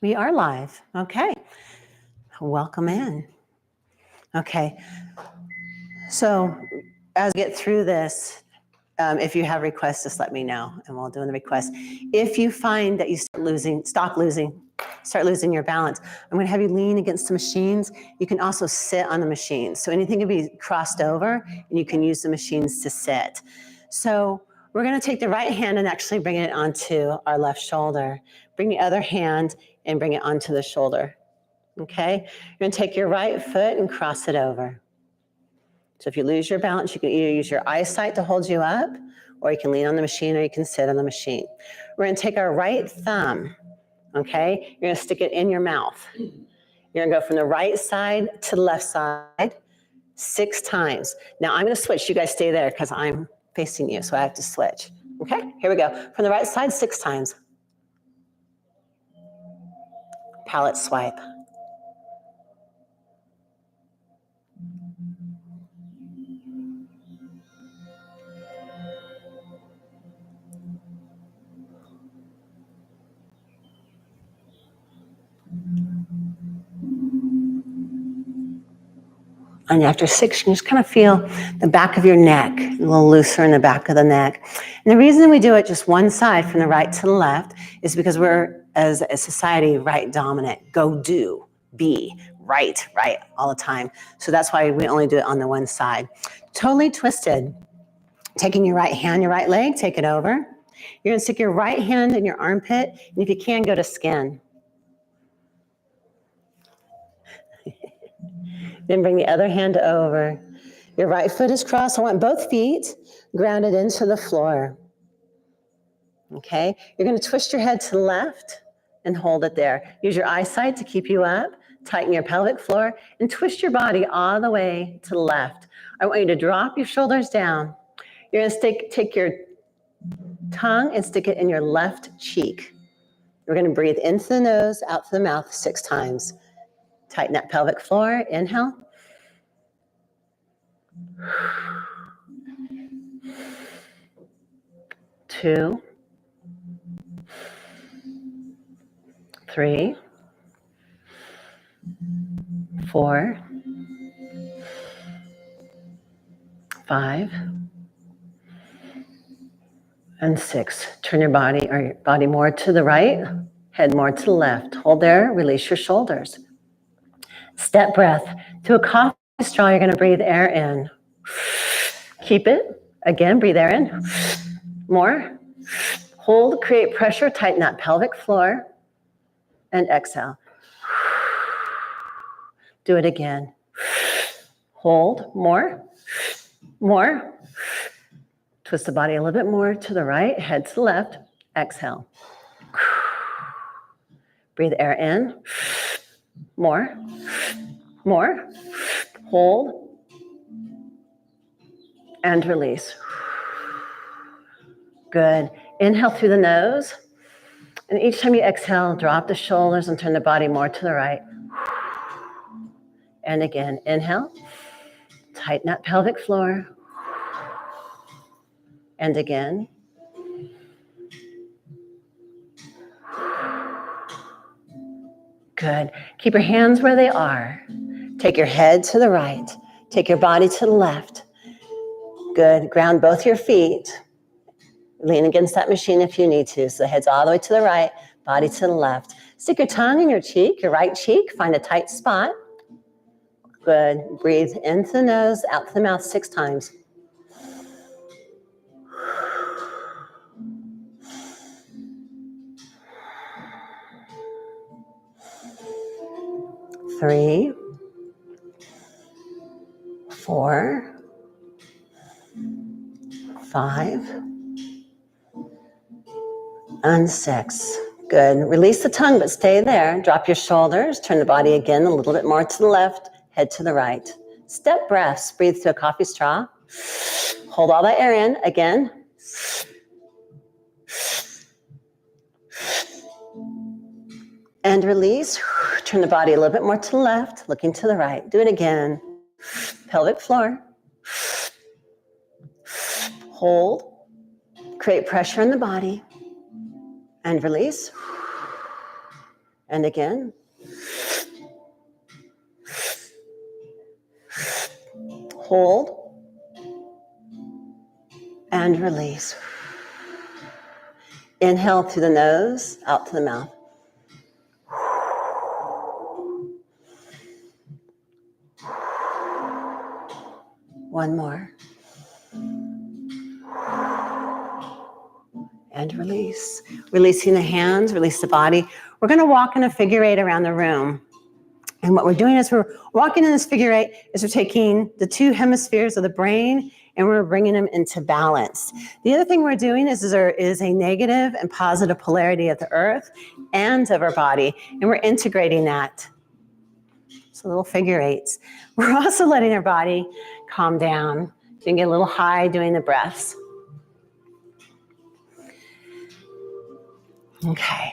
We are live. Okay. Welcome in. Okay. So as we get through this, if you have requests, just let me know and we'll do the request. If you find that you start losing your balance, I'm going to have you lean against the machines. You can also sit on the machines. So anything can be crossed over and you can use the machines to sit. So we're going to take the right hand and actually bring it onto our left shoulder. Bring the other hand and bring it onto the shoulder. Okay? You're going to take your right foot and cross it over. So if you lose your balance, you can either use your eyesight to hold you up, or you can lean on the machine, or you can sit on the machine. We're going to take our right thumb, okay? You're going to stick it in your mouth. You're going to go from the right side to the left side 6 times. Now I'm going to switch. You guys stay there because I'm facing you, so I have to switch. Okay, here we go. From the right side 6 times. Palette swipe. And after 6, you can just kind of feel the back of your neck, a little looser in the back of the neck. And the reason we do it just one side from the right to the left is because we're, as a society, right dominant. Go do, be, right all the time. So that's why we only do it on the one side. Totally twisted. Taking your right hand, your right leg, take it over. You're going to stick your right hand in your armpit, and if you can, go to skin. Then bring the other hand over. Your right foot is crossed. I want both feet grounded into the floor. Okay? You're going to twist your head to the left and hold it there. Use your eyesight to keep you up. Tighten your pelvic floor and twist your body all the way to the left. I want you to drop your shoulders down. You're going to take your tongue and stick it in your left cheek. We're going to breathe into the nose, out through the mouth 6 times. Tighten that pelvic floor. Inhale. 2, 3, 4, 5, and 6. Turn your body more to the right, head more to the left. Hold there, release your shoulders. Step breath. Through a coffee straw, you're going to breathe air in. Keep it. Again, breathe air in. More. Hold, create pressure, tighten that pelvic floor, and exhale. Do it again. Hold, more. Twist the body a little bit more to the right, head to the left, exhale. Breathe air in, more, hold, and release. Good. Inhale through the nose, and each time you exhale, drop the shoulders and turn the body more to the right. And again, inhale, tighten that pelvic floor, and again. Good. Keep your hands where they are. Take your head to the right. Take your body to the left. Good. Ground both your feet. Lean against that machine if you need to. So the head's all the way to the right, body to the left. Stick your tongue in your cheek, your right cheek. Find a tight spot. Good. Breathe into the nose, out to the mouth 6 times. 3, 4, 5, and 6. Good. Release the tongue, but stay there. Drop your shoulders. Turn the body again a little bit more to the left, head to the right. Step breaths. Breathe through a coffee straw. Hold all that air in. Again. And release. Turn the body a little bit more to the left, looking to the right. Do it again. Pelvic floor. Hold. Create pressure in the body. And release. And again. Hold. And release. Inhale through the nose, out to the mouth. One more. And release. Releasing the hands, release the body. We're going to walk in a figure eight around the room. And what we're doing is we're walking in this figure eight is we're taking the two hemispheres of the brain and we're bringing them into balance. The other thing we're doing is there is a negative and positive polarity of the earth and of our body, and we're integrating that. So little figure eights. We're also letting our body calm down. You can get a little high doing the breaths. Okay.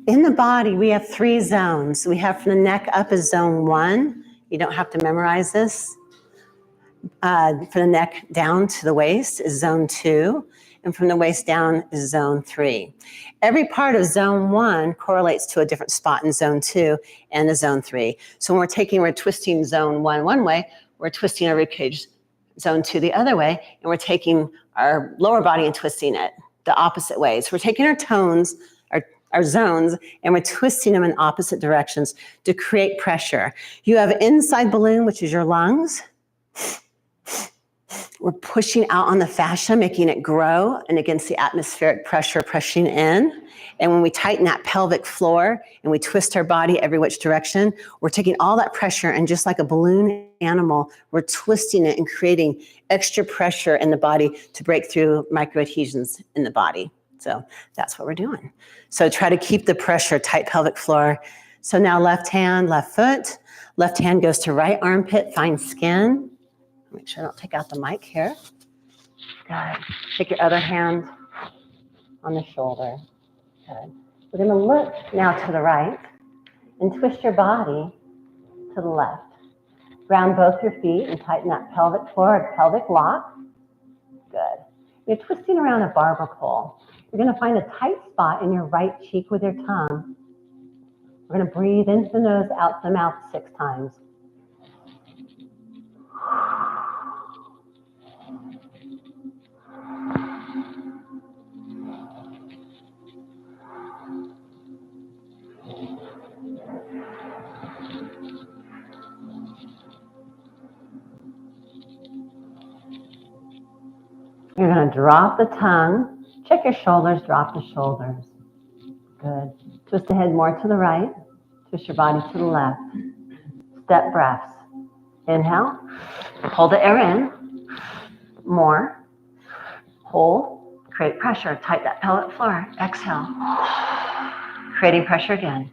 In the body, we have 3 zones. We have from the neck up is zone 1. You don't have to memorize this. From the neck down to the waist is zone 2. And from the waist down is zone 3. Every part of zone 1 correlates to a different spot in zone 2 and the zone 3. So when we're twisting zone 1 one way, we're twisting our ribcage zone 2 the other way, and we're taking our lower body and twisting it the opposite way. So we're taking our tones, our zones, and we're twisting them in opposite directions to create pressure. You have inside balloon, which is your lungs. We're pushing out on the fascia, making it grow, and against the atmospheric pressure, pushing in. And when we tighten that pelvic floor and we twist our body every which direction, we're taking all that pressure, and just like a balloon animal, we're twisting it and creating extra pressure in the body to break through microadhesions in the body. So that's what we're doing. So try to keep the pressure, tight pelvic floor. So now left hand, left foot. Left hand goes to right armpit, find skin. Make sure I don't take out the mic here. Good. Take your other hand on the shoulder. Good. We're going to look now to the right and twist your body to the left. Ground both your feet and tighten that pelvic floor, pelvic lock. Good. You're twisting around a barber pole. You're going to find a tight spot in your right cheek with your tongue. We're going to breathe into the nose, out the mouth 6 times. You're going to drop the tongue. Check your shoulders, drop the shoulders. Good. Twist the head more to the right. Twist your body to the left. Step breaths. Inhale. Hold the air in. More. Hold. Create pressure. Tight that pelvic floor. Exhale. Creating pressure again.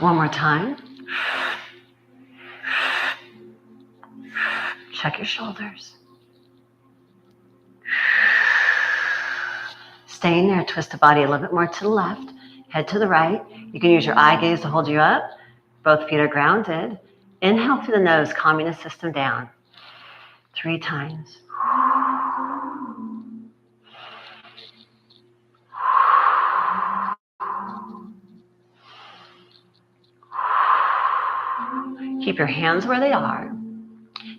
One more time. Check your shoulders. Staying there, twist the body a little bit more to the left, head to the right. You can use your eye gaze to hold you up. Both feet are grounded. Inhale through the nose, calming the system down. 3 times. Keep your hands where they are.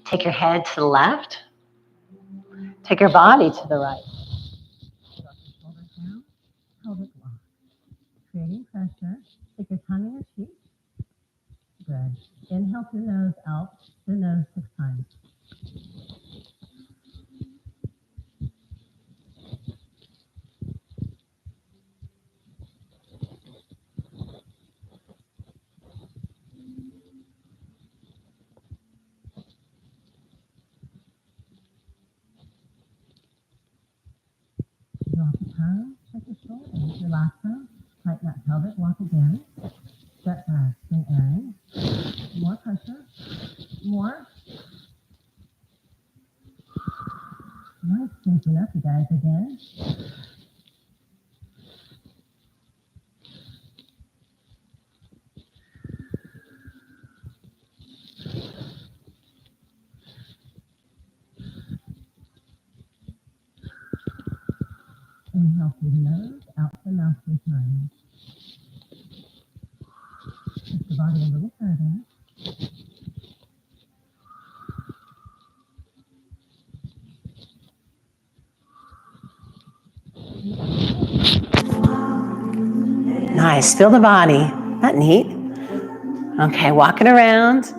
Take your head to the left. Take your body to the right. Drop your shoulders down. Pelvic lock. Creating pressure. Take your tongue in your cheek. Good. Inhale through the nose, out through the nose 6 times. Drop the tongue, check your shoulders, relax them, tighten that pelvic lock again. Step back, bring air in. More pressure. More. Nice, syncing up, you guys, again. Inhale through the nose, out the mouth 3 times. Lift the body a little further. Nice. Feel the body. Not neat. Okay, walk it around.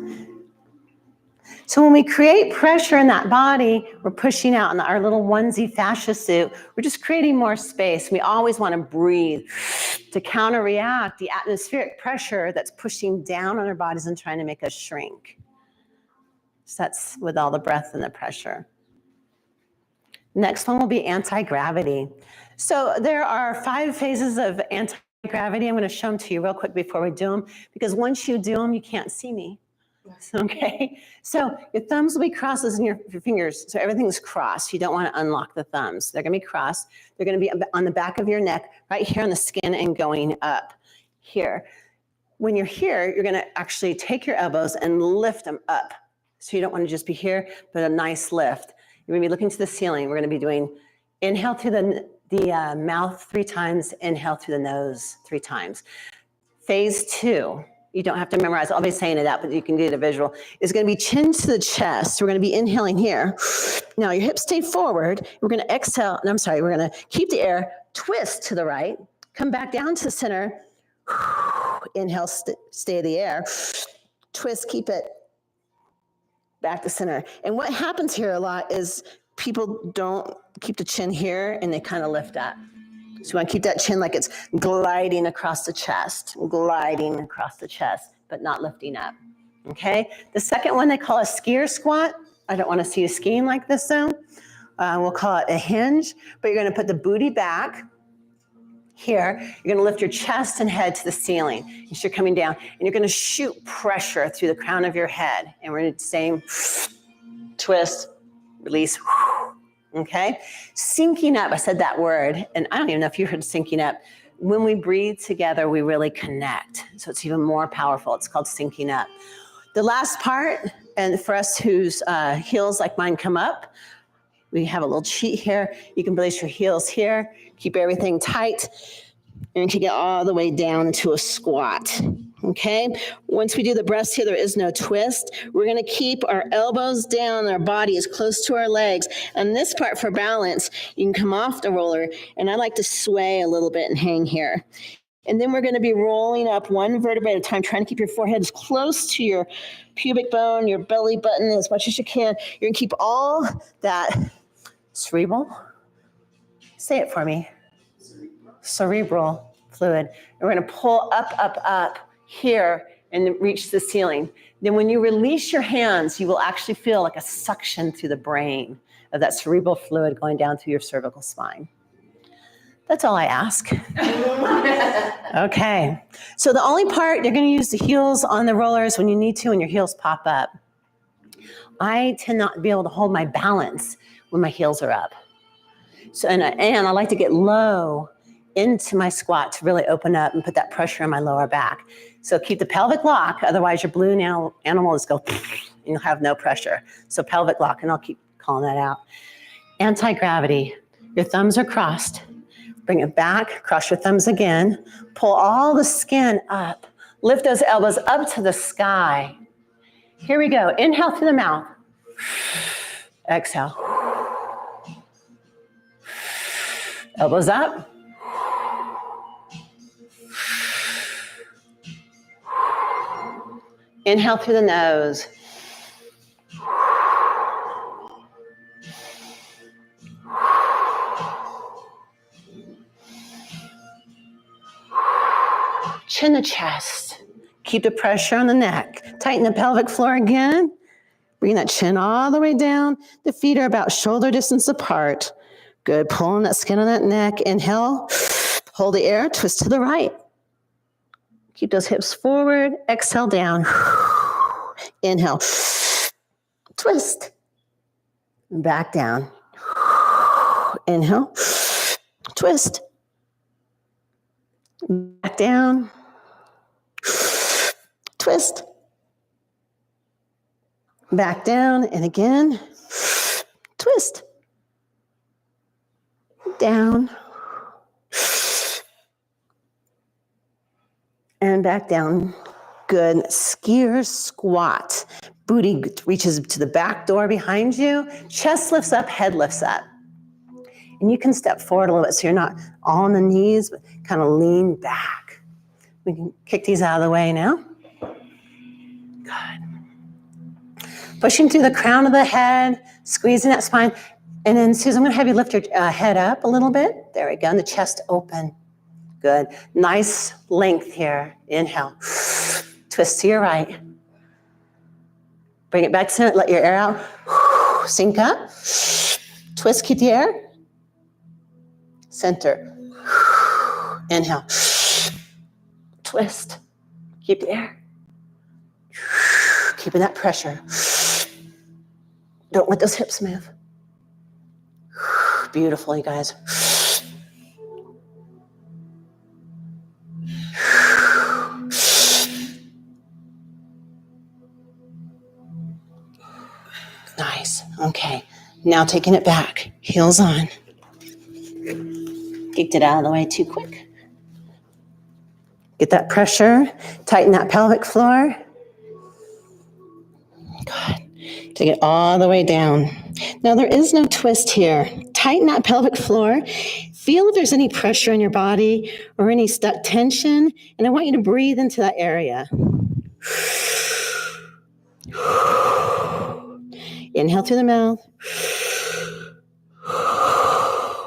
So when we create pressure in that body, we're pushing out in our little onesie fascia suit. We're just creating more space. We always want to breathe to counteract the atmospheric pressure that's pushing down on our bodies and trying to make us shrink. So that's with all the breath and the pressure. Next one will be anti-gravity. So there are 5 phases of anti-gravity. I'm going to show them to you real quick before we do them, because once you do them, you can't see me. Okay, so your thumbs will be crossed in your fingers, so everything's crossed. You don't want to unlock the thumbs. They're going to be crossed. They're going to be on the back of your neck, right here on the skin and going up here. When you're here, you're going to actually take your elbows and lift them up. So you don't want to just be here, but a nice lift. You're going to be looking to the ceiling. We're going to be doing inhale through the mouth 3 times, inhale through the nose 3 times. Phase 2. You don't have to memorize. I'll be saying it out, but you can get a visual. It's going to be chin to the chest. We're going to be inhaling here. Now your hips stay forward. We're going to exhale. And I'm sorry. We're going to keep the air, twist to the right, come back down to the center. Inhale, stay the air. Twist, keep it back to center. And what happens here a lot is people don't keep the chin here and they kind of lift up. So you want to keep that chin like it's gliding across the chest, but not lifting up, okay? The second one they call a skier squat. I don't want to see you skiing like this though. We'll call it a hinge, but you're going to put the booty back here. You're going to lift your chest and head to the ceiling as you're coming down, and you're going to shoot pressure through the crown of your head. And we're going to do the same twist, release, okay? Syncing up, I said that word, and I don't even know if you heard syncing up. When we breathe together, we really connect. So it's even more powerful. It's called syncing up. The last part, and for us whose heels like mine come up, we have a little cheat here. You can place your heels here, keep everything tight, and you get all the way down to a squat. Okay, once we do the breaths here, there is no twist. We're going to keep our elbows down, our body is close to our legs. And this part for balance, you can come off the roller, and I like to sway a little bit and hang here. And then we're going to be rolling up 1 vertebrae at a time, trying to keep your forehead as close to your pubic bone, your belly button as much as you can. You're going to keep all that cerebral, say it for me, cerebral fluid. And we're going to pull up here and reach the ceiling. Then when you release your hands, you will actually feel like a suction through the brain of that cerebral fluid going down through your cervical spine. That's all I ask. Okay. So the only part, you're going to use the heels on the rollers when you need to and your heels pop up. I tend not to be able to hold my balance when my heels are up. So, and I like to get low into my squat to really open up and put that pressure on my lower back. So keep the pelvic lock, otherwise your balloon animal is go and you'll have no pressure. So pelvic lock, and I'll keep calling that out. Anti-gravity, your thumbs are crossed. Bring it back, cross your thumbs again, pull all the skin up, lift those elbows up to the sky. Here we go, inhale through the mouth, exhale. Elbows up. Inhale through the nose. Chin to chest. Keep the pressure on the neck. Tighten the pelvic floor again. Bring that chin all the way down. The feet are about shoulder distance apart. Good, pulling that skin on that neck. Inhale, hold the air, twist to the right. Keep those hips forward, exhale down. Inhale, twist. Back down. Inhale, twist. Back down. Twist. Back down, and again, twist. Down, And back down. Good. Skier squat. Booty reaches to the back door behind you. Chest lifts up, head lifts up. And you can step forward a little bit so you're not all on the knees, but kind of lean back. We can kick these out of the way now. Good. Pushing through the crown of the head, squeezing that spine. And then, Susan, I'm going to have you lift your head up a little bit. There we go. And the chest open. Good. Nice length here. Inhale. Twist to your right. Bring it back to center. Let your air out. Sink up. Twist. Keep the air. Center. Inhale. Twist. Keep the air. Keeping that pressure. Don't let those hips move. Beautiful, you guys. Nice. Okay. Now taking it back. Heels on. Kicked it out of the way too quick. Get that pressure. Tighten that pelvic floor. Good. Take it all the way down. Now there is no twist here. Tighten that pelvic floor. Feel if there's any pressure in your body or any stuck tension. And I want you to breathe into that area. Inhale through the mouth.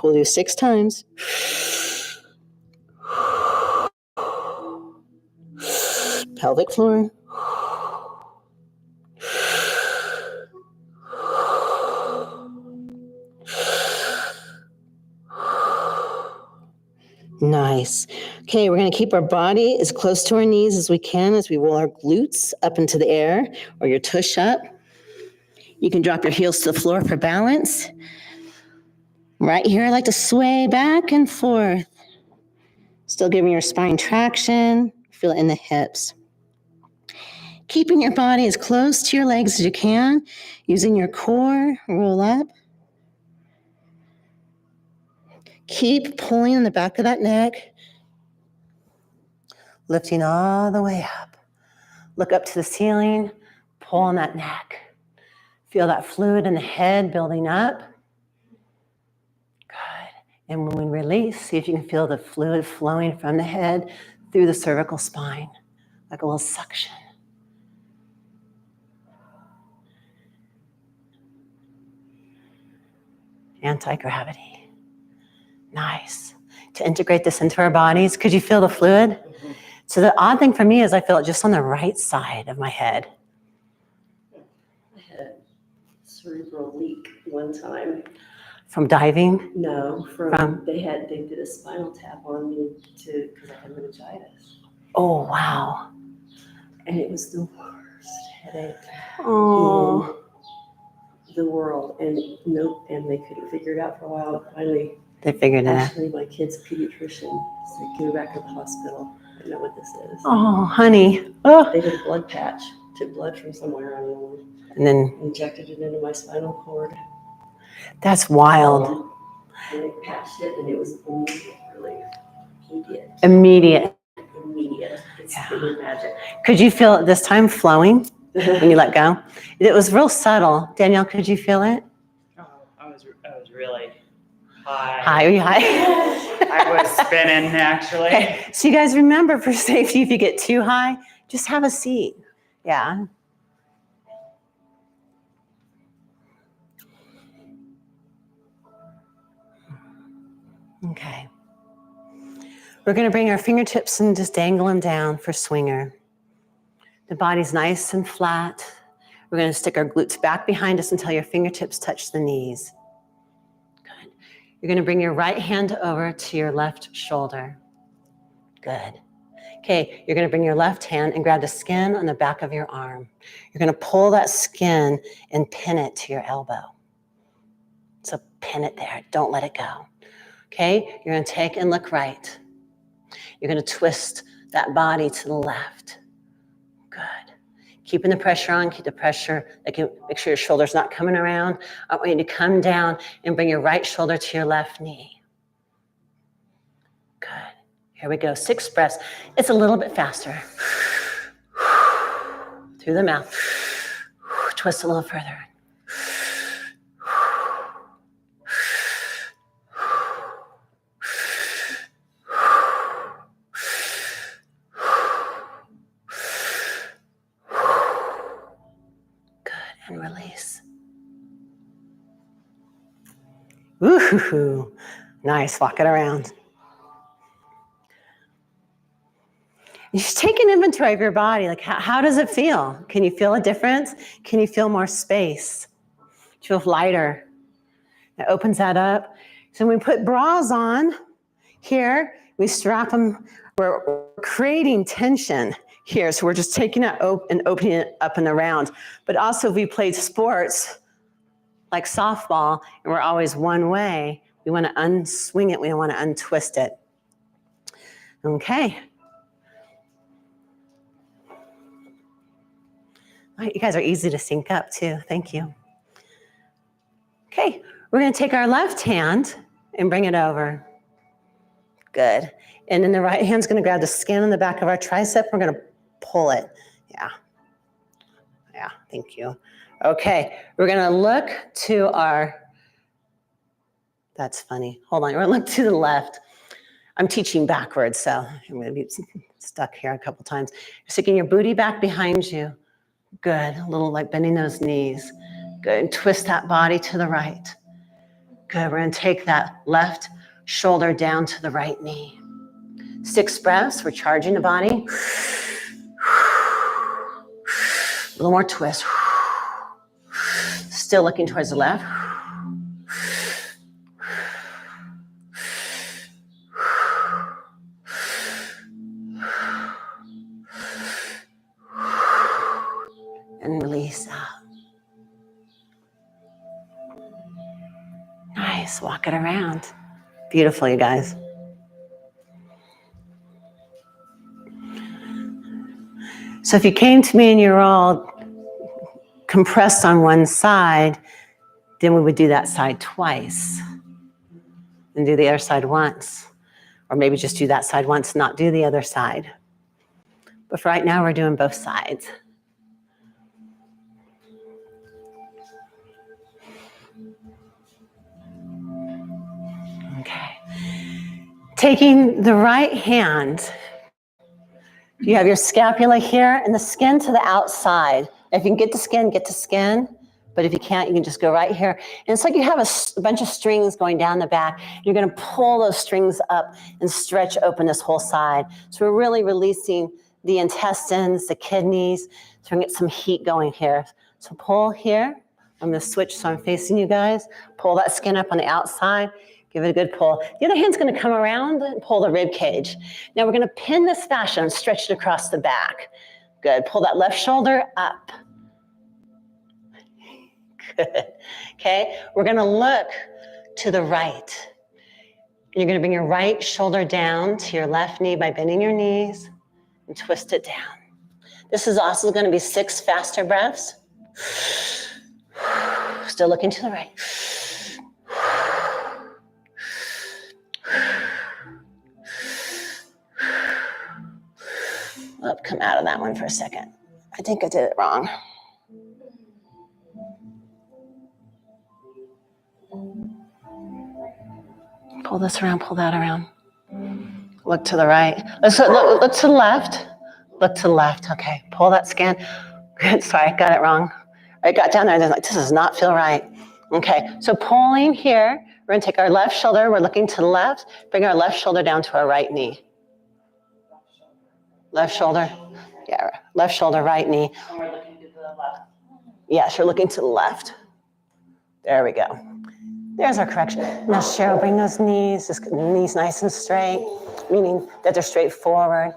We'll do 6 times. Pelvic floor. Nice. Okay, we're going to keep our body as close to our knees as we can as we roll our glutes up into the air or your tush up. You can drop your heels to the floor for balance. Right here, I like to sway back and forth. Still giving your spine traction. Feel it in the hips. Keeping your body as close to your legs as you can. Using your core, roll up. Keep pulling in the back of that neck. Lifting all the way up. Look up to the ceiling. Pull on that neck. Feel that fluid in the head building up. Good. And when we release, see if you can feel the fluid flowing from the head through the cervical spine, like a little suction. Anti-gravity. Nice. To integrate this into our bodies, could you feel the fluid? Mm-hmm. So the odd thing for me is I feel it just on the right side of my head. I had a cerebral leak one time. From diving? No, they did a spinal tap on me because I had meningitis. Oh, wow. And it was the worst headache in the world. And they couldn't figure it out for a while. Finally, they figured it out. Actually, my kid's pediatrician said, "Give me back to the hospital. I know what this is." Oh, honey. Oh. They did a blood patch, took blood from somewhere, I don't know, and then injected it into my spinal cord. That's wild. And they patched it, and it was immediate relief. Immediate. It's really magic. Could you feel it this time flowing when you let go? It was real subtle. Danielle, could you feel it? Oh, I was really high. High, are you high? I was spinning, actually. Okay. So you guys remember, for safety, if you get too high, just have a seat. Yeah. Okay. We're going to bring our fingertips and just dangle them down for swinger. The body's nice and flat. We're going to stick our glutes back behind us until your fingertips touch the knees. Good. You're going to bring your right hand over to your left shoulder. Good. Okay, you're going to bring your left hand and grab the skin on the back of your arm. You're going to pull that skin and pin it to your elbow. So pin it there. Don't let it go. Okay, you're going to take and look right. You're going to twist that body to the left. Good. Keeping the pressure on, keep the pressure. Make sure your shoulder's not coming around. I want you to come down and bring your right shoulder to your left knee. Good. Here we go, 6 breaths. It's a little bit faster. Through the mouth. Twist a little further. Good, and release. Ooh, nice, walk it around. You just take an inventory of your body. Like, how does it feel? Can you feel a difference? Can you feel more space? Do you feel lighter? It opens that up. So when we put bras on here, we strap them. We're creating tension here. So we're just taking it and opening it up and around. But also if we played sports like softball and we're always one way, we want to unswing it. We don't want to untwist it. Okay. All right, you guys are easy to sync up too. Thank you. Okay, we're going to take our left hand and bring it over. Good. And then the right hand's going to grab the skin on the back of our tricep. We're going to pull it. Yeah, thank you. Okay, we're going to look to our, that's funny. Hold on, we're going to look to the left. I'm teaching backwards, so I'm going to be stuck here a couple times. You're sticking your booty back behind you. Good, a little like bending those knees. Good, and twist that body to the right. Good, we're gonna take that left shoulder down to the right knee. 6 breaths, we're charging the body. A little more twist. Still looking towards the left. And release out. Nice, walk it around. Beautiful, you guys. So if you came to me and you're all compressed on one side, then we would do that side twice and do the other side once. Or maybe just do that side once, not do the other side. But for right now, we're doing both sides. Okay. Taking the right hand, you have your scapula here and the skin to the outside. If you can get to skin, get to skin. But if you can't, you can just go right here. And it's like you have a bunch of strings going down the back. You're going to pull those strings up and stretch open this whole side. So we're really releasing the intestines, the kidneys. So we're going to get some heat going here. So pull here. I'm going to switch so I'm facing you guys. Pull that skin up on the outside. Give it a good pull. The other hand's going to come around and pull the rib cage. Now we're going to pin this fascia and stretch it across the back. Good. Pull that left shoulder up. Good. Okay. We're going to look to the right. You're going to bring your right shoulder down to your left knee by bending your knees and twist it down. This is also going to be 6 faster breaths. Still looking to the right. Oh, come out of that one for a second. I think I did it wrong. Pull this around, pull that around. Look to the right. Look to the left. Look to the left. Okay, pull that skin. Good, sorry, I got it wrong. I got down there and I was like, this does not feel right. Okay, so pulling here, we're gonna take our left shoulder, we're looking to the left, bring our left shoulder down to our right knee. Left shoulder, yeah, left shoulder, right knee. And we're looking to the left. Yes, you're looking to the left. There we go. There's our correction. Now, Cheryl, bring those knees nice and straight, meaning that they're straight forward.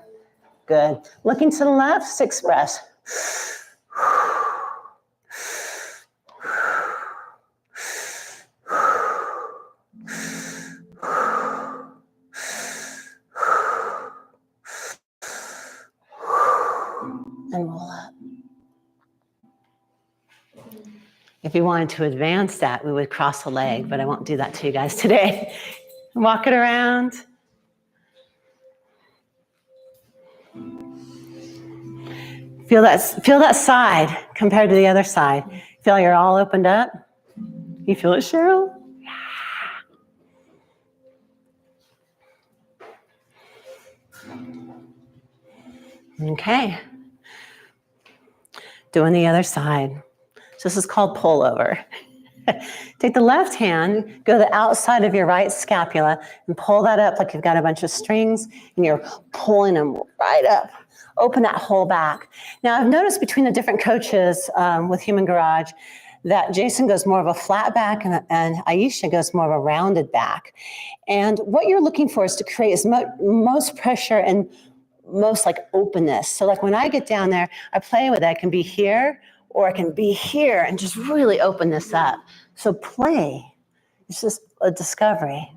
Good. Looking to the left, 6 breaths. And roll up. If you wanted to advance that, we would cross a leg, but I won't do that to you guys today. Walk it around. Feel that side compared to the other side. Feel you're all opened up? You feel it, Cheryl? Yeah. Okay. Doing the other side. So this is called pullover. Take the left hand, go to the outside of your right scapula, and pull that up like you've got a bunch of strings, and you're pulling them right up. Open that whole back. Now, I've noticed between the different coaches with Human Garage that Jason goes more of a flat back and Aisha goes more of a rounded back. And what you're looking for is to create as most pressure and most like openness. So like when I get down there, I play with it. I can be here or I can be here and just really open this up. So play. It's just a discovery.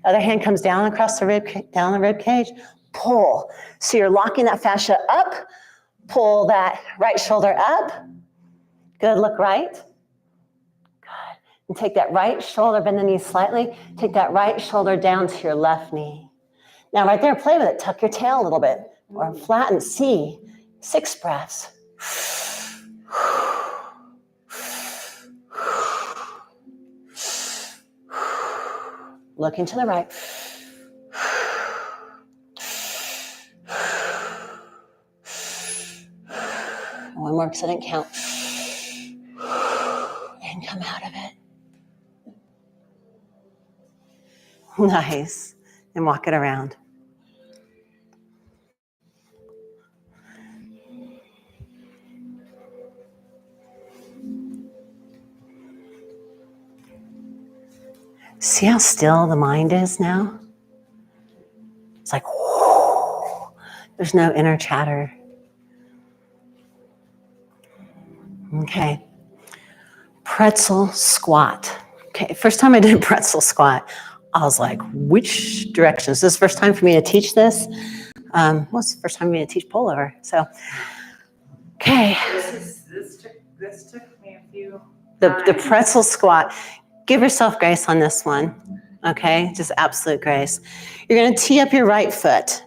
Other hand comes down across the rib cage. Pull. So you're locking that fascia up. Pull that right shoulder up. Good. Look right. Good. And take that right shoulder, bend the knee slightly. Take that right shoulder down to your left knee. Now right there, play with it. Tuck your tail a little bit or flatten. See. 6 breaths. Looking to the right. One more because I didn't count. And come out of it. Nice. And walk it around. See how still the mind is now? It's like, whoo, there's no inner chatter. Okay. Pretzel squat. Okay, first time I did pretzel squat, I was like, which direction? Is this the first time for me to teach this? Well, it's the first time for me to teach pullover. So, okay. This took me a few The pretzel squat. Give yourself grace on this one, okay? Just absolute grace. You're going to tee up your right foot.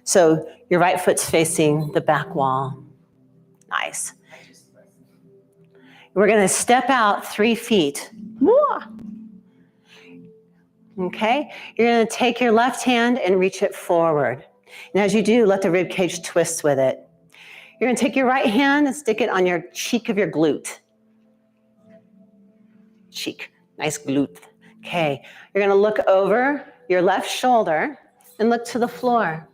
So your right foot's facing the back wall. Nice. We're going to step out 3 feet. Okay? You're going to take your left hand and reach it forward. And as you do, let the rib cage twist with it. You're going to take your right hand and stick it on your cheek of your glute. Cheek, nice glute. Okay, you're going to look over your left shoulder and look to the floor.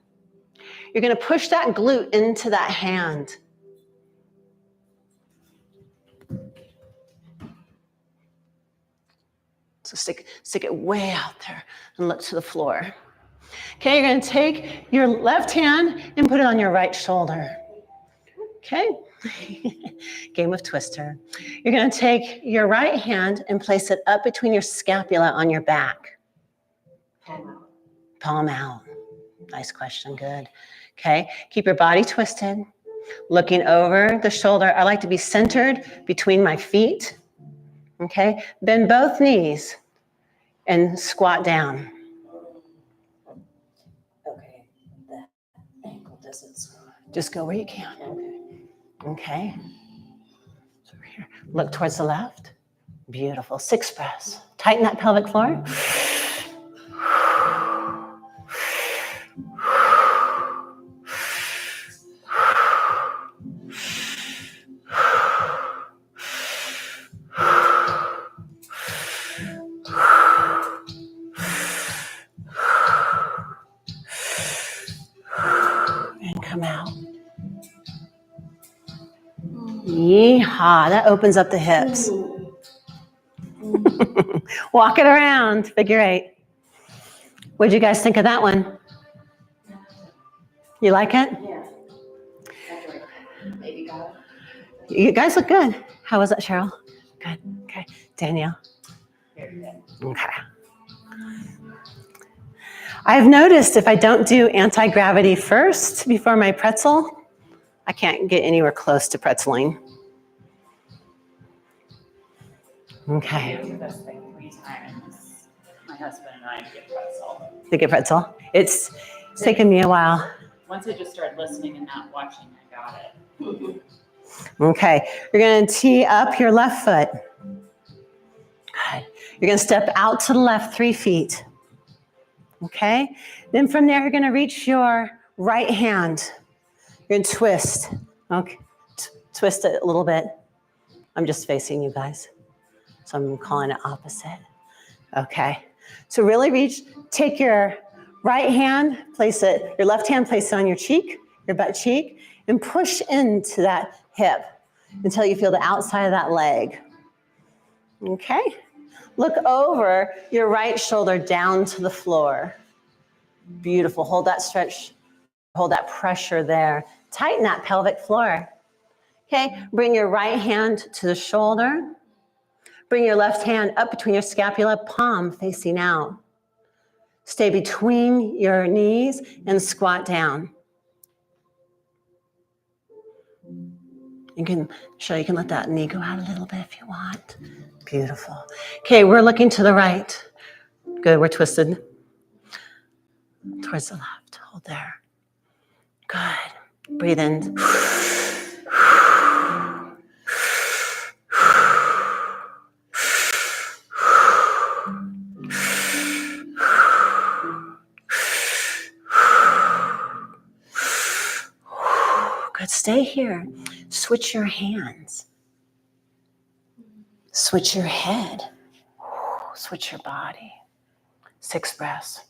You're going to push that glute into that hand. So stick it way out there and look to the floor. Okay, you're going to take your left hand and put it on your right shoulder. Okay. Game of Twister. You're going to take your right hand and place it up between your scapula on your back. Palm out. Nice question. Good. Okay. Keep your body twisted. Looking over the shoulder. I like to be centered between my feet. Okay. Bend both knees and squat down. Okay. That ankle doesn't squat. Just go where you can. Okay. So over here. Look towards the left. Beautiful. 6 breaths. Tighten that pelvic floor. And come out. Yeehaw, that opens up the hips. Walk it around, figure 8. What'd you guys think of that one? You like it? Yeah. Maybe God. You guys look good. How was that, Cheryl? Good. Okay. Danielle? Okay. I've noticed if I don't do anti-gravity first before my pretzel, I can't get anywhere close to pretzeling. Okay. I do this like 3 times. My husband and I get pretzel. To get pretzel. It's taken me a while. once I just started listening and not watching, I got it. Okay, you're going to tee up your left foot. Good. You're going to step out to the left 3 feet. Okay, then from there, you're going to reach your right hand. You're going to twist. Okay, twist it a little bit. I'm just facing you guys, so I'm calling it opposite. Okay, so really reach, take your right hand, place it, your left hand, place it on your cheek, your butt cheek, and push into that hip until you feel the outside of that leg. Okay, look over your right shoulder down to the floor. Beautiful, hold that stretch, hold that pressure there. Tighten that pelvic floor. Okay, bring your right hand to the shoulder. Bring your left hand up between your scapula, palm facing out. Stay between your knees and squat down. You can let that knee go out a little bit if you want. Beautiful. Okay, we're looking to the right. Good, we're twisted towards the left. Hold there. Good. Breathe in. Good, stay here. Switch your hands. Switch your head. Switch your body. 6 breaths.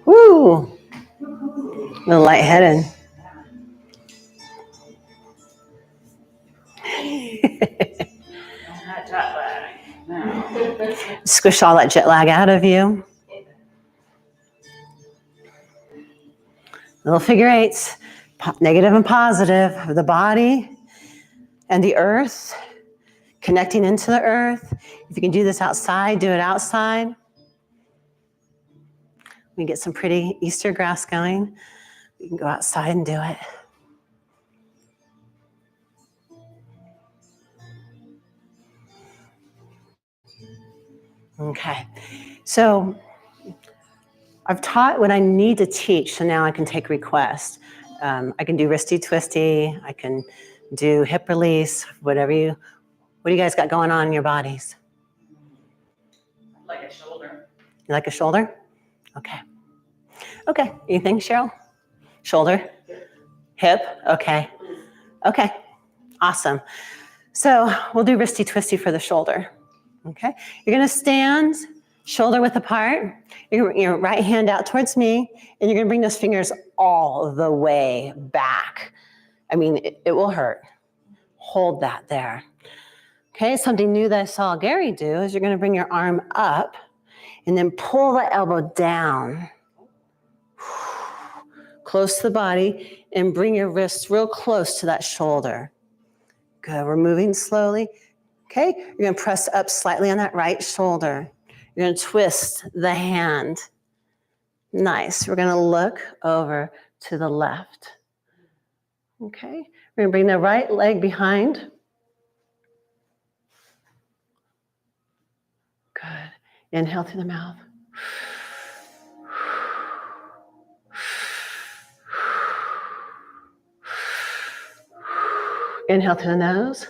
Woo! A little lightheaded. Not jet lag. No. Squish all that jet lag out of you. Little figure eights, negative and positive of the body and the earth, connecting into the earth. If you can do this outside, do it outside. We get some pretty Easter grass going. You can go outside and do it. Okay, so I've taught what I need to teach, so now I can take requests. I can do wristy twisty, I can do hip release, what do you guys got going on in your bodies? Like a shoulder. You like a shoulder? Okay. Okay, anything, Cheryl? Shoulder? Hip? Okay. Okay, awesome. So we'll do wristy twisty for the shoulder. Okay, you're gonna stand shoulder width apart, your right hand out towards me, and you're gonna bring those fingers all the way back. I mean, it will hurt. Hold that there. Okay, something new that I saw Gary do is you're gonna bring your arm up and then pull the elbow down, close to the body, and bring your wrist real close to that shoulder. Good, we're moving slowly. Okay, you're gonna press up slightly on that right shoulder. You're gonna twist the hand. Nice, we're gonna look over to the left. Okay, we're gonna bring the right leg behind. Good, inhale through the mouth. Inhale through the nose.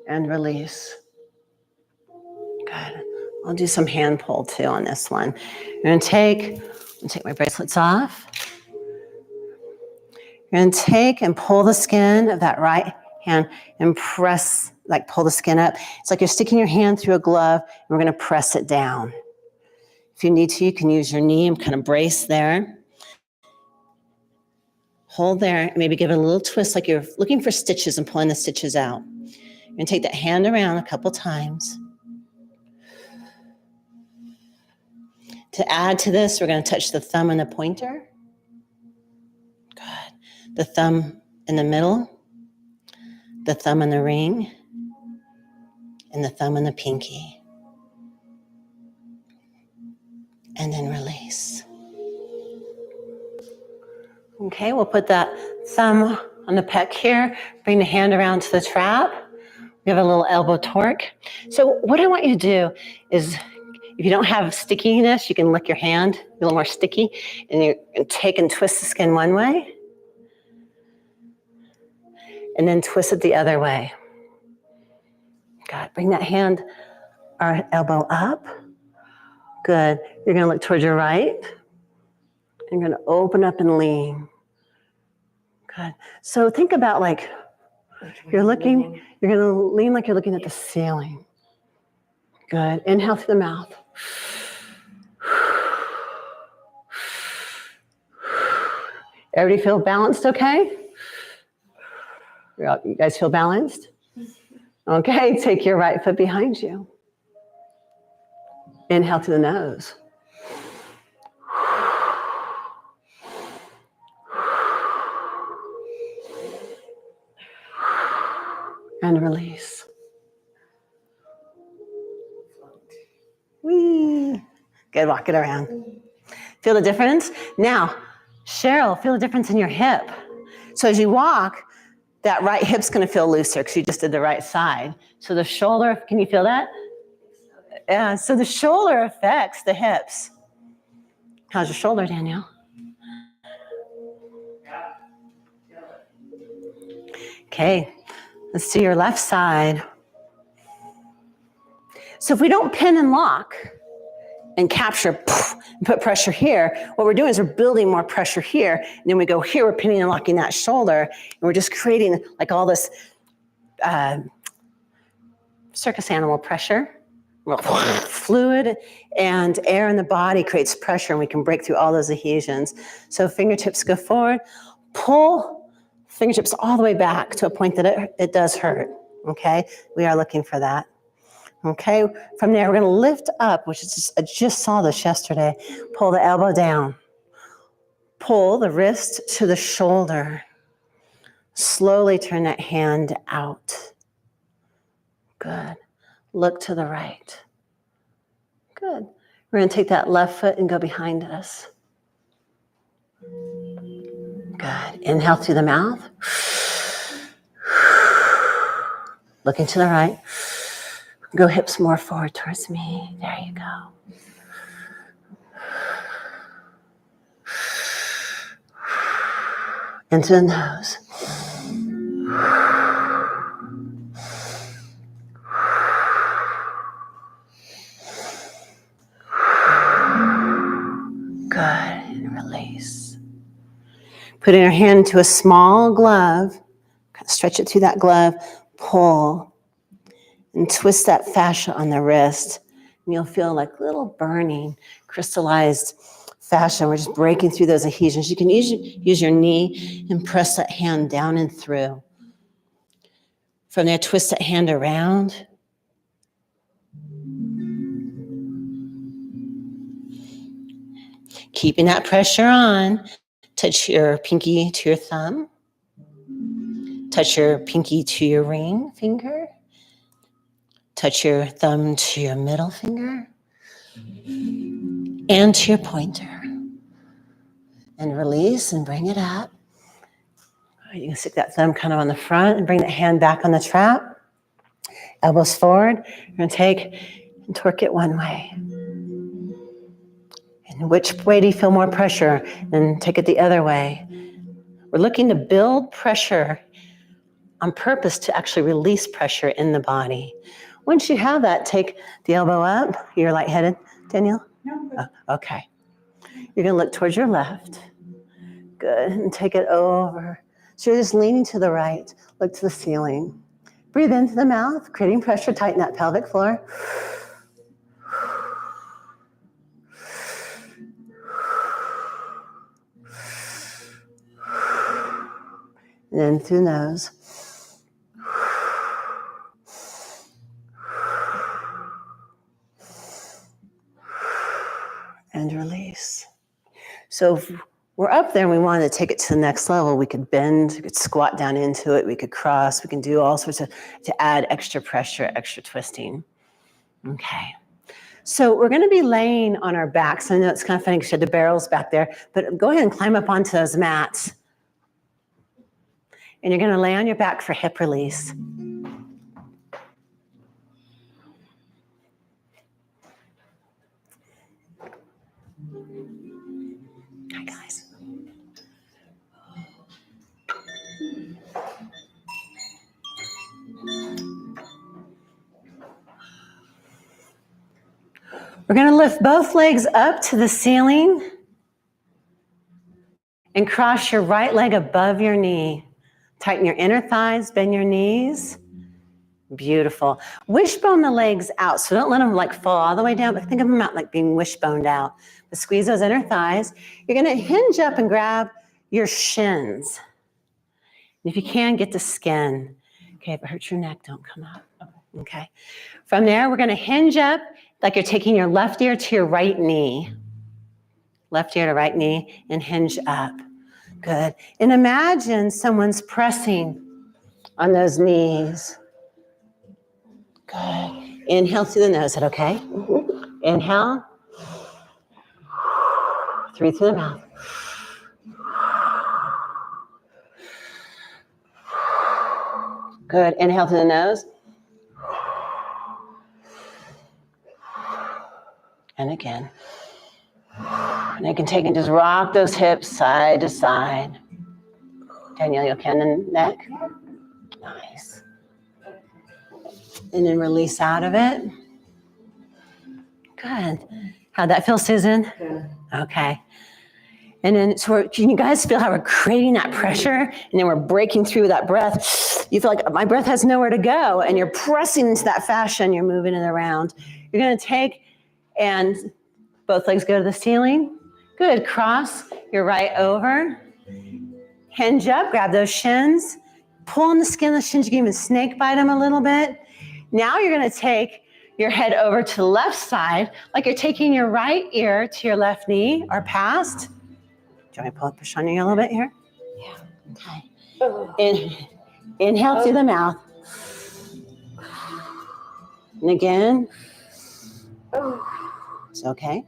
And release. Good. I'll do some hand pull too on this one. I'm gonna take my bracelets off. You're gonna take and pull the skin of that right hand and press, like pull the skin up. It's like you're sticking your hand through a glove and we're gonna press it down. If you need to, you can use your knee and kind of brace there. Hold there, maybe give it a little twist like you're looking for stitches and pulling the stitches out. You're gonna take that hand around a couple times. To add to this, we're gonna touch the thumb and the pointer. the thumb in the middle, the thumb in the ring, and the thumb and the pinky. And then release. Okay, we'll put that thumb on the pec here, bring the hand around to the trap. We have a little elbow torque. So what I want you to do is, if you don't have stickiness, you can lick your hand, a little more sticky, and you take and twist the skin one way, and then twist it the other way. Good. Bring that hand or elbow up. Good. You're going to look towards your right. You're going to open up and lean. Good. So think about like you're looking, you're going to lean like you're looking at the ceiling. Good. Inhale through the mouth. Everybody feel balanced okay? You guys feel balanced? Okay, take your right foot behind you. Inhale through the nose. And release. Whee! Good, walk it around. Feel the difference? Now, Cheryl, feel the difference in your hip. So as you walk, that right hip's gonna feel looser because you just did the right side. So the shoulder, can you feel that? Yeah, so the shoulder affects the hips. How's your shoulder, Danielle? Okay, let's do your left side. So if we don't pin and lock and capture, and put pressure here, what we're doing is we're building more pressure here, and then we go here, we're pinning and locking that shoulder, and we're just creating like all this circus animal pressure. Fluid and air in the body creates pressure, and we can break through all those adhesions. So fingertips go forward, pull fingertips all the way back to a point that it does hurt, okay? We are looking for that. Okay, from there, we're gonna lift up, which is I just saw this yesterday. Pull the elbow down. Pull the wrist to the shoulder. Slowly turn that hand out. Good. Look to the right. Good. We're gonna take that left foot and go behind us. Good. Inhale through the mouth. Looking to the right. Go hips more forward towards me. There you go. Into the nose. Good. And release. Putting your hand into a small glove. Stretch it through that glove. Pull. And twist that fascia on the wrist. And you'll feel like little burning, crystallized fascia. We're just breaking through those adhesions. You can use your knee and press that hand down and through. From there, twist that hand around. Keeping that pressure on. Touch your pinky to your thumb. Touch your pinky to your ring finger. Touch your thumb to your middle finger and to your pointer. And release and bring it up. You can stick that thumb kind of on the front and bring that hand back on the trap. Elbows forward. You're going to take and torque it one way. And which way do you feel more pressure? And take it the other way. We're looking to build pressure on purpose to actually release pressure in the body. Once you have that, take the elbow up. You're lightheaded, Danielle? No. Oh, okay. You're going to look towards your left. Good. And take it over. So you're just leaning to the right. Look to the ceiling. Breathe into the mouth, creating pressure. Tighten that pelvic floor. And then through the nose. And release. So we're up there and we wanted to take it to the next level, we could bend, we could squat down into it, we could cross, we can do all sorts of, to add extra pressure, extra twisting. Okay. So we're gonna be laying on our backs. I know it's kind of funny because you had the barrels back there, but go ahead and climb up onto those mats. And you're gonna lay on your back for hip release. Hi, guys. We're going to lift both legs up to the ceiling and cross your right leg above your knee. Tighten your inner thighs, bend your knees. Beautiful. Wishbone the legs out, so don't let them like fall all the way down, but think of them out like being wishboned out. But squeeze those inner thighs. You're going to hinge up and grab your shins. And if you can, get the skin. Okay, if it hurts your neck, don't come up. Okay. From there, we're going to hinge up like you're taking your left ear to your right knee. Left ear to right knee and hinge up. Good. And imagine someone's pressing on those knees. Good. Inhale through the nose. Is that okay? Mm-hmm. Inhale. 3 through the mouth. Good. Inhale through the nose. And again. And you can take and just rock those hips side to side. Danielle, you okay on the neck? Nice. And then release out of it. Good. How'd that feel, Susan? Good. Okay. And then, so can you guys feel how we're creating that pressure? And then we're breaking through that breath. You feel like my breath has nowhere to go, and you're pressing into that fascia and you're moving it around. You're going to take and both legs go to the ceiling. Good. Cross your right over. Hinge up, grab those shins. Pull on the skin of the shins. You can even snake bite them a little bit. Now you're going to take your head over to the left side, like you're taking your right ear to your left knee or past. Do you want me to pull up, push on you a little bit here? Yeah. Okay. Inhale through the mouth. And again. It's okay.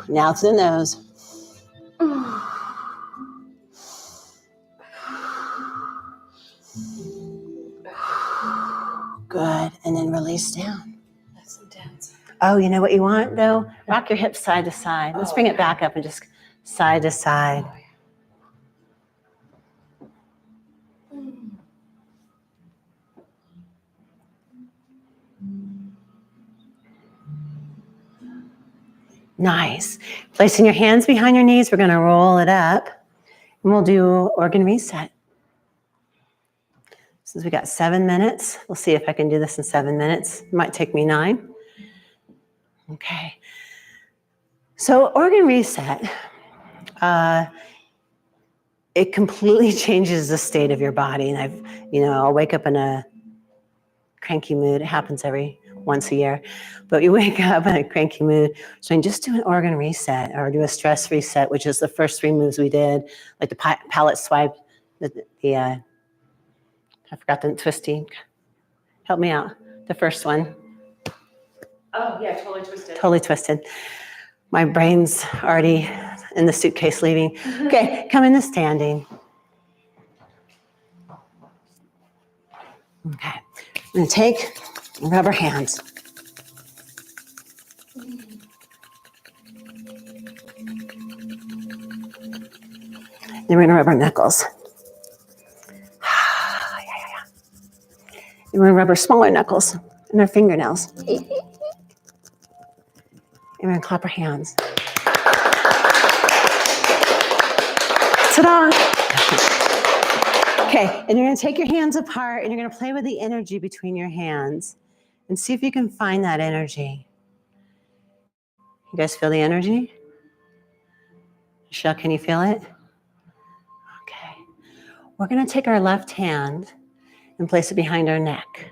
Now through the nose. Good. And then release down. That's intense. Oh, you know what you want though? Rock your hips side to side. Let's bring it back up and just side to side. Nice. Placing your hands behind your knees, we're going to roll it up and we'll do organ reset. Since we got 7 minutes, we'll see if I can do this in 7 minutes. It might take me 9. Okay. So organ reset, it completely changes the state of your body. And I'll wake up in a cranky mood. It happens every once a year, but you wake up in a cranky mood. So you can just do an organ reset or do a stress reset, which is the first 3 moves we did, like the palate swipe, I forgot the twisting. Help me out. The first one. Oh, yeah, totally twisted. Totally twisted. My brain's already in the suitcase leaving. Okay, come into standing. Okay, I'm gonna take rubber hands. Then we're gonna rub our knuckles. And we're gonna rub our smaller knuckles and our fingernails. And we're gonna clap our hands. Ta-da! Okay, and you're gonna take your hands apart and you're gonna play with the energy between your hands and see if you can find that energy. You guys feel the energy? Michelle, can you feel it? Okay. We're gonna take our left hand and place it behind our neck.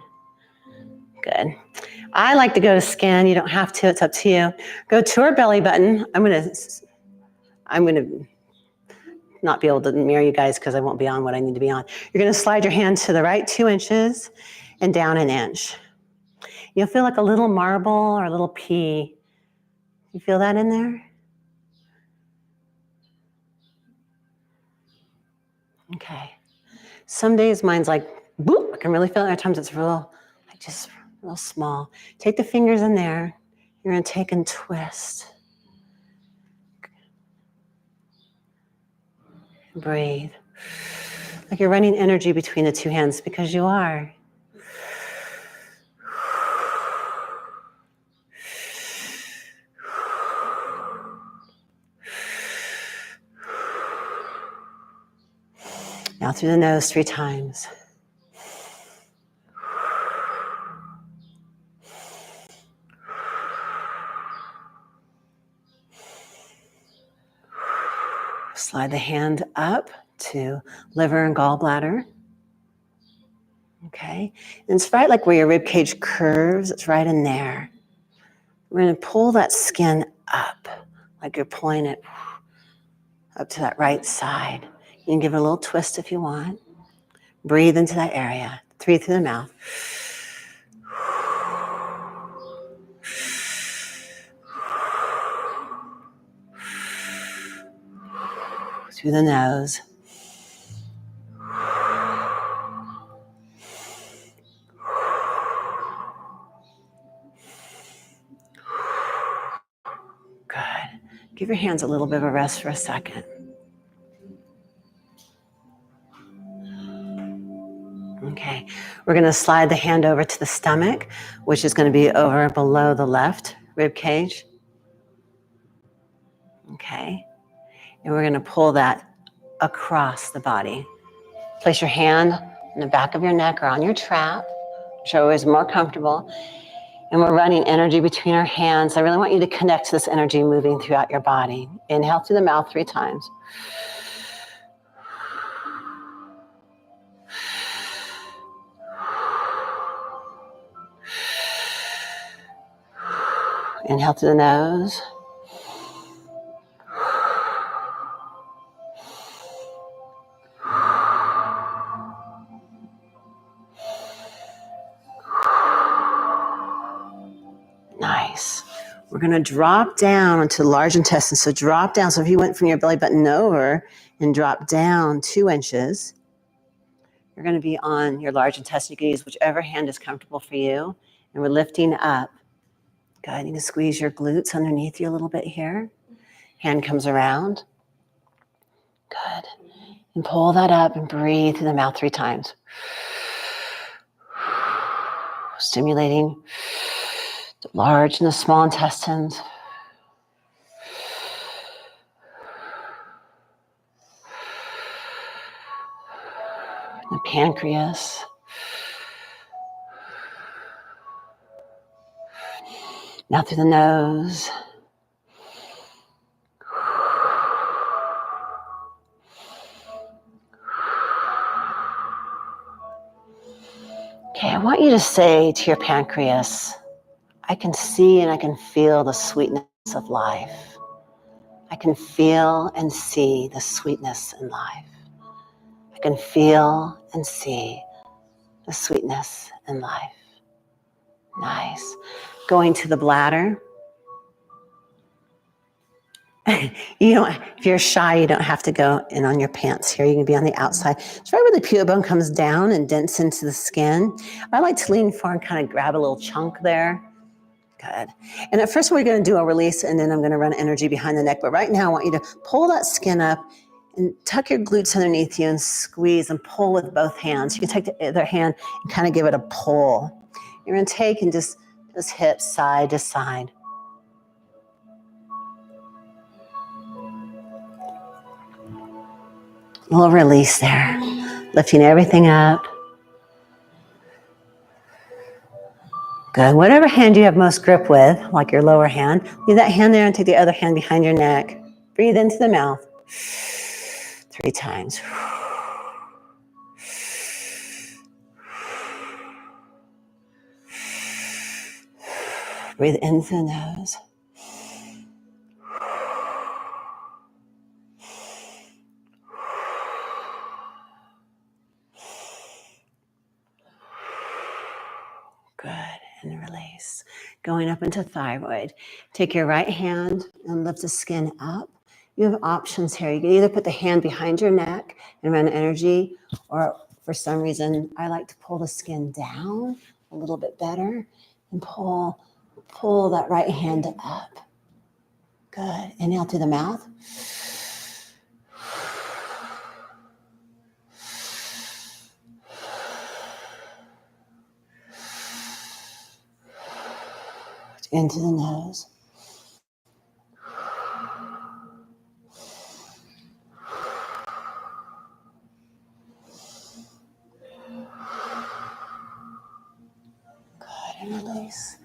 Good. I like to go to skin. You don't have to. It's up to you. Go to our belly button. I'm gonna not be able to mirror you guys because I won't be on what I need to be on. You're gonna slide your hand to the right 2 inches and down 1 inch. You'll feel like a little marble or a little pea. You feel that in there? Okay. Some days mine's like, boop, I can really feel it. Other times it's real, like just real small. Take the fingers in there. You're gonna take and twist. Breathe. Like you're running energy between the 2 hands because you are. Now through the nose 3 times. Slide the hand up to liver and gallbladder. Okay. And it's right like where your rib cage curves, it's right in there. We're going to pull that skin up, like you're pulling it up to that right side. You can give it a little twist if you want. Breathe into that area. 3 through the mouth. Through the nose. Good. Give your hands a little bit of a rest for a second. Okay, we're going to slide the hand over to the stomach, which is going to be over below the left rib cage. Okay, and we're going to pull that across the body. Place your hand on the back of your neck or on your trap, whichever is more comfortable. And we're running energy between our hands. I really want you to connect to this energy moving throughout your body. Inhale through the mouth 3 times. Inhale through the nose. Nice. We're going to drop down into the large intestine. So drop down. So if you went from your belly button over and drop down 2 inches, you're going to be on your large intestine. You can use whichever hand is comfortable for you. And we're lifting up. Good. You can squeeze your glutes underneath you a little bit here. Hand comes around. Good. And pull that up and breathe through the mouth 3 times. Stimulating the large and the small intestines. The pancreas. Now through the nose. Okay, I want you to say to your pancreas, I can see and I can feel the sweetness of life. I can feel and see the sweetness in life. I can feel and see the sweetness in life. Nice. Going to the bladder. If you're shy, you don't have to go in on your pants here. You can be on the outside. It's right where the pubic bone comes down and dents into the skin. I like to lean forward and kind of grab a little chunk there. Good. And at first we're going to do a release and then I'm going to run energy behind the neck. But right now I want you to pull that skin up and tuck your glutes underneath you and squeeze and pull with both hands. You can take the other hand and kind of give it a pull. You're going to take and just hips side to side. A little release there. Lifting everything up. Good. Whatever hand you have most grip with, like your lower hand, leave that hand there and take the other hand behind your neck. Breathe into the mouth 3 times. Breathe in through the nose. Good, and release. Going up into thyroid. Take your right hand and lift the skin up. You have options here. You can either put the hand behind your neck and run energy, or for some reason, I like to pull the skin down a little bit better and pull that right hand up. Good. Inhale through the mouth. Into the nose. Good, and release.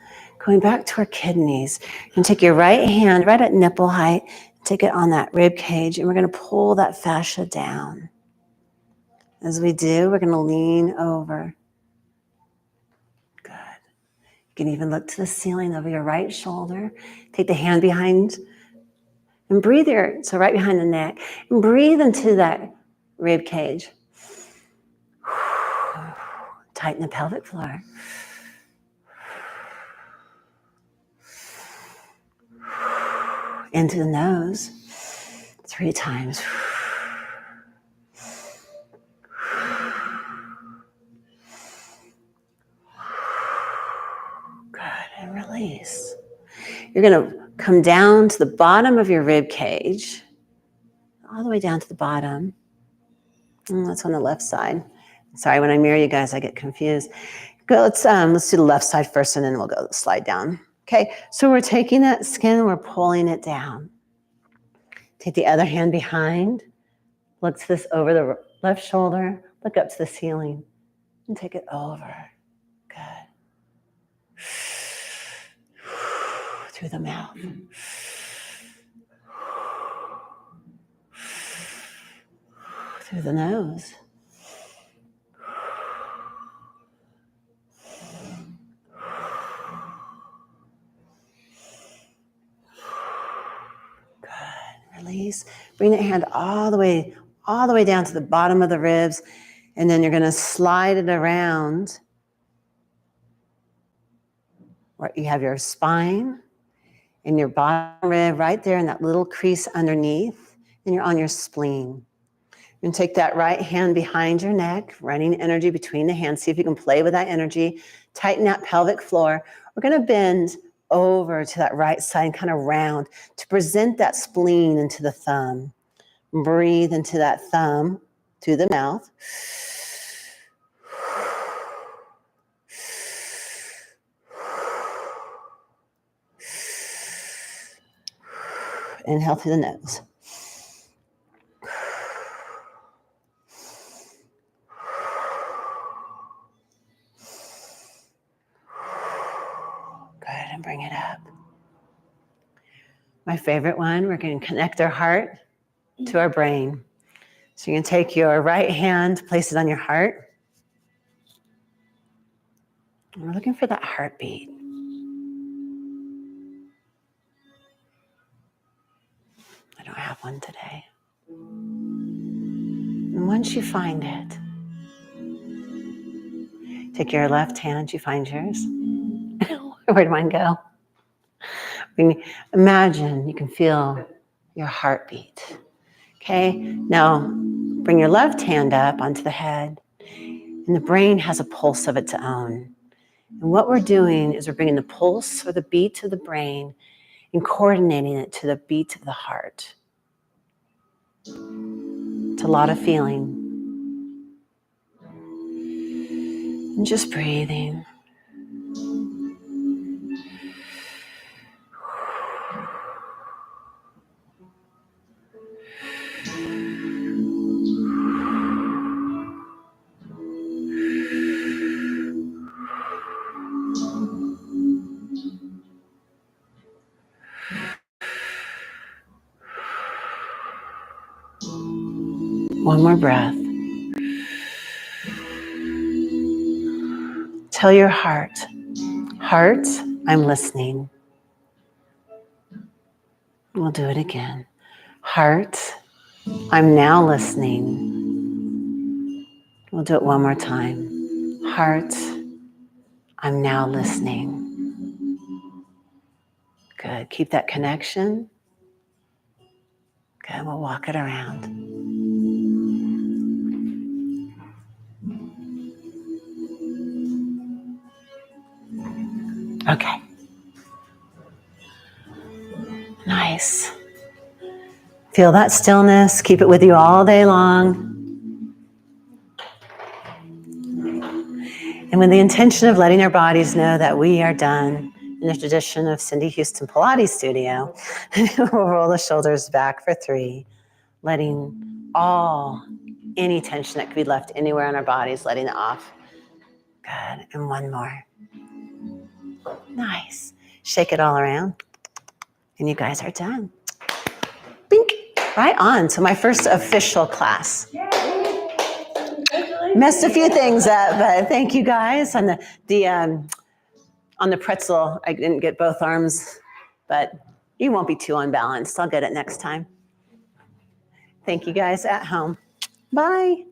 Going back to our kidneys. And take your right hand right at nipple height, take it on that rib cage, and we're going to pull that fascia down. As we do, we're going to lean over. Good. You can even look to the ceiling over your right shoulder. Take the hand behind and breathe so right behind the neck, and breathe into that rib cage. Tighten the pelvic floor. Into the nose 3 times. Good, and release. You're going to come down to the bottom of your rib cage, all the way down to the bottom. That's on the left side. Sorry, when I mirror you guys, I get confused. Go, let's do the left side first, and then we'll go slide down. Okay, so we're taking that skin, we're pulling it down. Take the other hand behind, look to this over the left shoulder, look up to the ceiling, and take it over. Good. Through the mouth. Through the nose. Release. Bring that hand all the way down to the bottom of the ribs, and then you're going to slide it around. Where you have your spine and your bottom rib right there in that little crease underneath, and you're on your spleen. You're going to take that right hand behind your neck, running energy between the hands. See if you can play with that energy. Tighten that pelvic floor. We're going to bend over to that right side, kind of round, to present that spleen into the thumb. Breathe into that thumb through the mouth. Inhale through the nose. Good, and bring it up. My favorite one, we're going to connect our heart to our brain. So you're going to take your right hand, place it on your heart. And we're looking for that heartbeat. I don't have one today. And once you find it, take your left hand, you find yours. Where'd mine go? Imagine you can feel your heartbeat. Okay, now bring your left hand up onto the head, and the brain has a pulse of its own. And what we're doing is we're bringing the pulse or the beat of the brain and coordinating it to the beat of the heart. It's a lot of feeling. And just breathing. One more breath. Tell your heart, I'm listening. We'll do it again. Heart, I'm now listening. We'll do it one more time. Heart, I'm now listening. Good. Keep that connection. Good. We'll walk it around. Okay. Nice. Feel that stillness. Keep it with you all day long. And with the intention of letting our bodies know that we are done, in the tradition of Cindy Houston Pilates Studio, we'll roll the shoulders back for 3, letting any tension that could be left anywhere on our bodies, letting it off. Good. And one more. Nice. Shake it all around. And you guys are done. Bink. Right on. So my first official class. Messed a few things up, but thank you guys. On the pretzel, I didn't get both arms, but you won't be too unbalanced. I'll get it next time. Thank you guys at home. Bye.